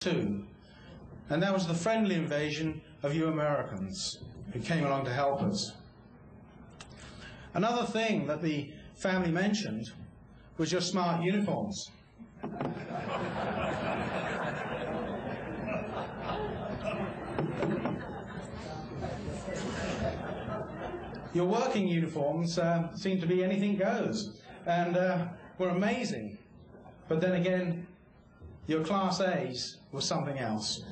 too. And that was the friendly invasion of you Americans who came along to help us. Another thing that the family mentioned was your smart uniforms. Your working uniforms seemed to be anything goes, and were amazing. But then again, your Class A's were something else.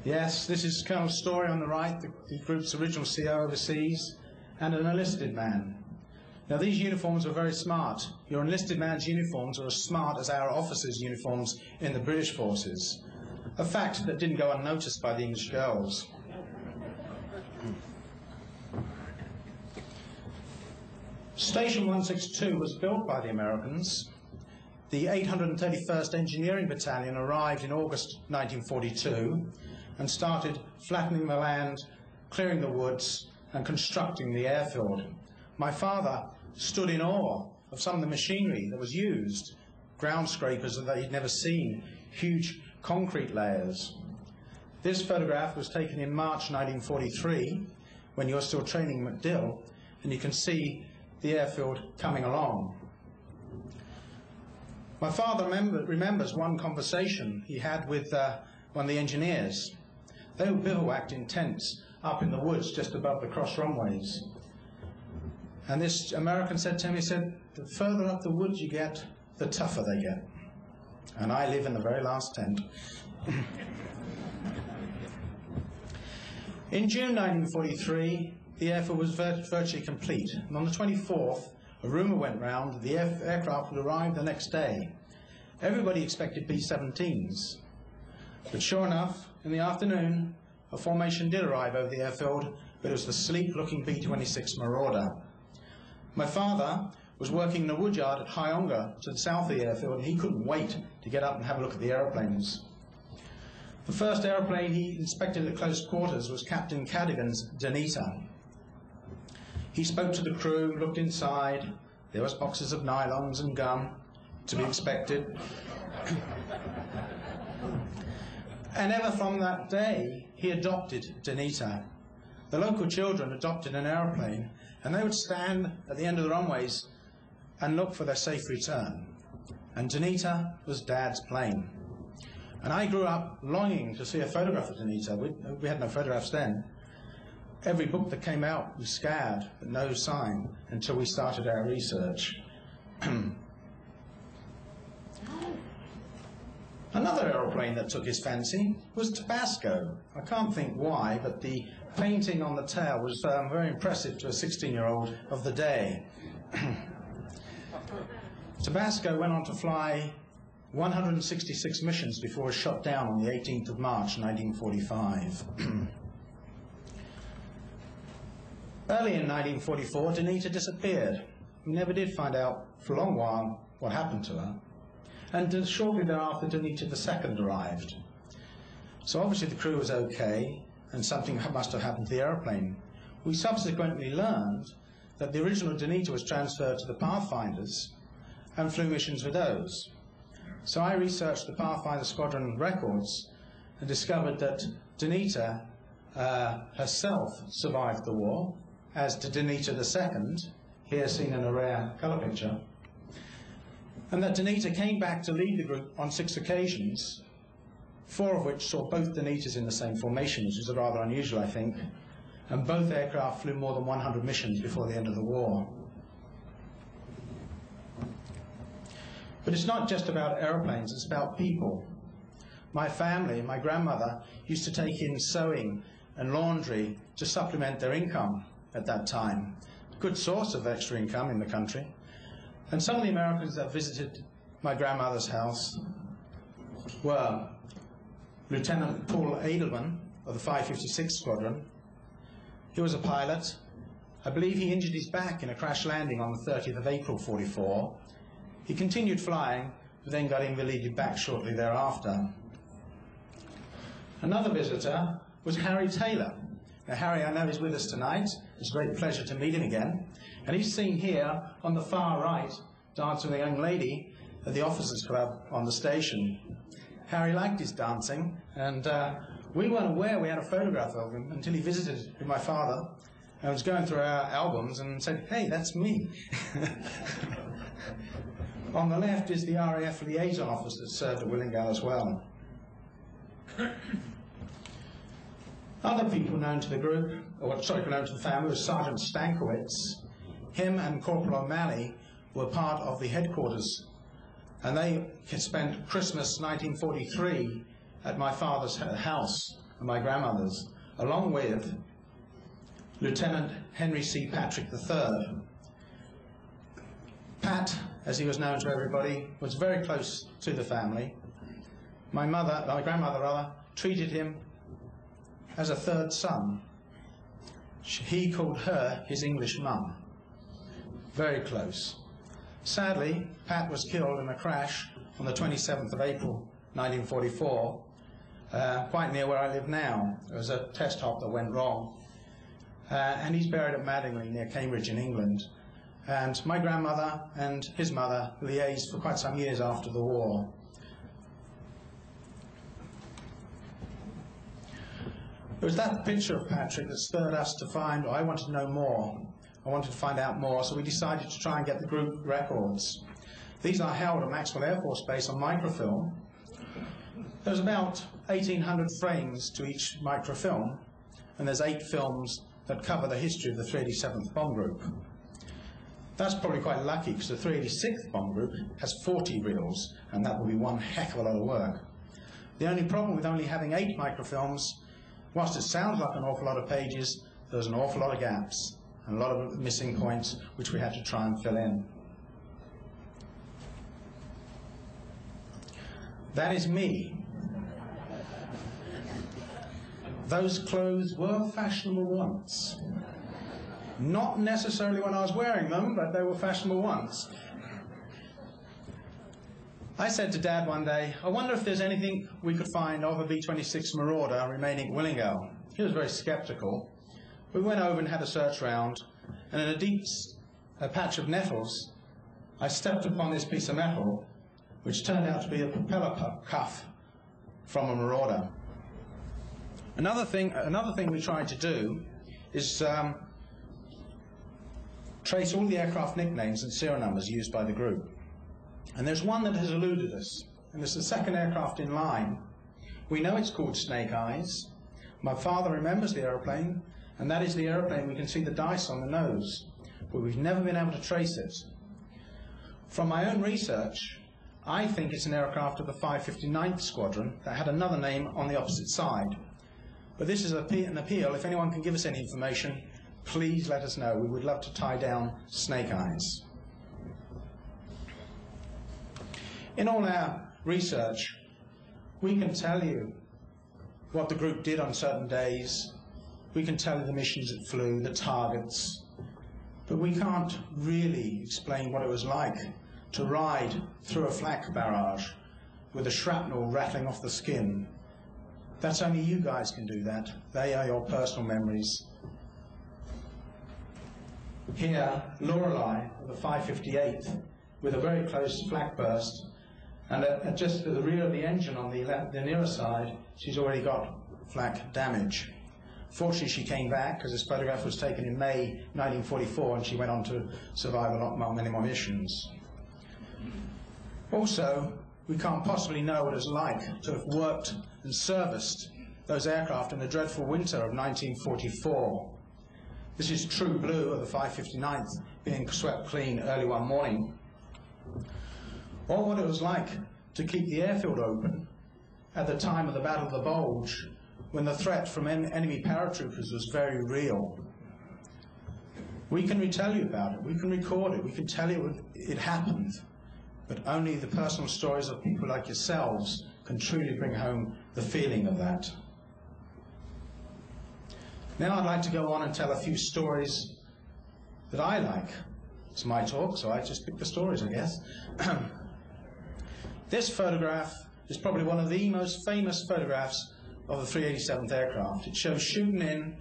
Yes, this is Colonel Story on the right, the group's original CO overseas, and an enlisted man. Now, these uniforms were very smart. Your enlisted man's uniforms are as smart as our officers' uniforms in the British forces, a fact that didn't go unnoticed by the English girls. Station 162 was built by the Americans. The 831st Engineering Battalion arrived in August 1942 and started flattening the land, clearing the woods, and constructing the airfield. My father stood in awe of some of the machinery that was used, ground scrapers that he'd never seen, huge concrete layers. This photograph was taken in March 1943, when you were still training MacDill, and you can see the airfield coming along. My father remembers one conversation he had with one of the engineers. They were bivouacked in tents up in the woods just above the cross runways. And this American said to him, he said, the further up the woods you get, the tougher they get. And I live in the very last tent. In June 1943, the airfield was virtually complete. And on the 24th, a rumour went round that the aircraft would arrive the next day. Everybody expected B-17s. But sure enough, in the afternoon, a formation did arrive over the airfield, but it was the sleek-looking B-26 Marauder. My father was working in a woodyard at Hyonga to the south of the airfield, and he couldn't wait to get up and have a look at the aeroplanes. The first aeroplane he inspected at close quarters was Captain Cadigan's Dunita. He spoke to the crew, looked inside. There was boxes of nylons and gum, to be expected. And ever from that day, he adopted Dunita. The local children adopted an aeroplane, and they would stand at the end of the runways and look for their safe return. And Dunita was Dad's plane. And I grew up longing to see a photograph of Dunita. We had no photographs then. Every book that came out was scanned, but no sign until we started our research. Another aeroplane that took his fancy was Tabasco. I can't think why, but the painting on the tail was very impressive to a 16-year-old of the day. Tabasco went on to fly 166 missions before it was shot down on the 18th of March, 1945. Early in 1944, Dunita disappeared. We never did find out for a long while what happened to her. And shortly thereafter, Dunita II arrived. So obviously the crew was okay, and something must have happened to the aeroplane. We subsequently learned that the original Dunita was transferred to the Pathfinders and flew missions with those. So I researched the Pathfinder Squadron records and discovered that Dunita herself survived the war, as did Dunita II, here seen in a rare colour picture, and that Dunita came back to lead the group on 6 occasions, 4 of which saw both Dunitas in the same formation, which is rather unusual, I think, and both aircraft flew more than 100 missions before the end of the war. But it's not just about aeroplanes, it's about people. My family, my grandmother, used to take in sewing and laundry to supplement their income at that time. A good source of extra income in the country. And some of the Americans that visited my grandmother's house were Lieutenant Paul Edelman of the 556 Squadron. He was a pilot. I believe he injured his back in a crash landing on the 30th of April, 44. He continued flying, but then got invalided back shortly thereafter. Another visitor was Harry Taylor. Now, Harry, I know, is with us tonight. It's a great pleasure to meet him again. And he's seen here on the far right dancing with a young lady at the Officers' Club on the station. Harry liked his dancing, and we weren't aware we had a photograph of him until he visited with my father and was going through our albums and said, "Hey, that's me." On the left is the RAF liaison officer that served at Willingale as well. Other people known to the group, or sorry, known to the family, was Sergeant Stankiewicz. Him and Corporal O'Malley were part of the headquarters, and they had spent Christmas 1943 at my father's house and my grandmother's, along with Lieutenant Henry C. Patrick III. Pat, as he was known to everybody, was very close to the family. My grandmother, treated him as a third son. He called her his English mum. Very close. Sadly, Pat was killed in a crash on the 27th of April, 1944, quite near where I live now. There was a test hop that went wrong. And he's buried at Madingley near Cambridge in England. And my grandmother and his mother liaised for quite some years after the war. It was that picture of Patrick that spurred us to find, I wanted to know more. I wanted to find out more, so we decided to try and get the group records. These are held at Maxwell Air Force Base on microfilm. There's about 1,800 frames to each microfilm, and there's 8 films that cover the history of the 387th Bomb Group. That's probably quite lucky, because the 386th Bomb Group has 40 reels, and that will be one heck of a lot of work. The only problem with only having 8 microfilms, whilst it sounds like an awful lot of pages, there's an awful lot of gaps and a lot of missing points which we had to try and fill in. That is me. Those clothes were fashionable once. Not necessarily when I was wearing them, but they were fashionable once. I said to Dad one day, I wonder if there's anything we could find of a B-26 Marauder remaining at Willingale. He was very sceptical. We went over and had a search round, and in a deep patch of nettles, I stepped upon this piece of metal, which turned out to be a propeller cuff from a Marauder. Another thing we tried to do is trace all the aircraft nicknames and serial numbers used by the group. And there's one that has eluded us, and it's the second aircraft in line. We know it's called Snake Eyes. My father remembers the aeroplane, and that is the aeroplane we can see the dice on the nose, but we've never been able to trace it. From my own research, I think it's an aircraft of the 559th Squadron that had another name on the opposite side. But this is an appeal. If anyone can give us any information, please let us know. We would love to tie down Snake Eyes. In all our research, we can tell you what the group did on certain days. We can tell you the missions it flew, the targets, but we can't really explain what it was like to ride through a flak barrage with the shrapnel rattling off the skin. That's only you guys can do that. They are your personal memories. Here, Lorelei, the 558th, with a very close flak burst, and just at the rear of the engine on the nearer side, she's already got flak damage. Fortunately, she came back because this photograph was taken in May 1944, and she went on to survive many more missions. Also, we can't possibly know what it's like to have worked and serviced those aircraft in the dreadful winter of 1944. This is True Blue of the 559th being swept clean early one morning. Or what it was like to keep the airfield open at the time of the Battle of the Bulge, when the threat from enemy paratroopers was very real. We can retell you about it, we can record it, we can tell you it happened, but only the personal stories of people like yourselves can truly bring home the feeling of that. Now I'd like to go on and tell a few stories that I like. It's my talk, so I just pick the stories, I guess. This photograph is probably one of the most famous photographs of the 387th aircraft. It shows shooting in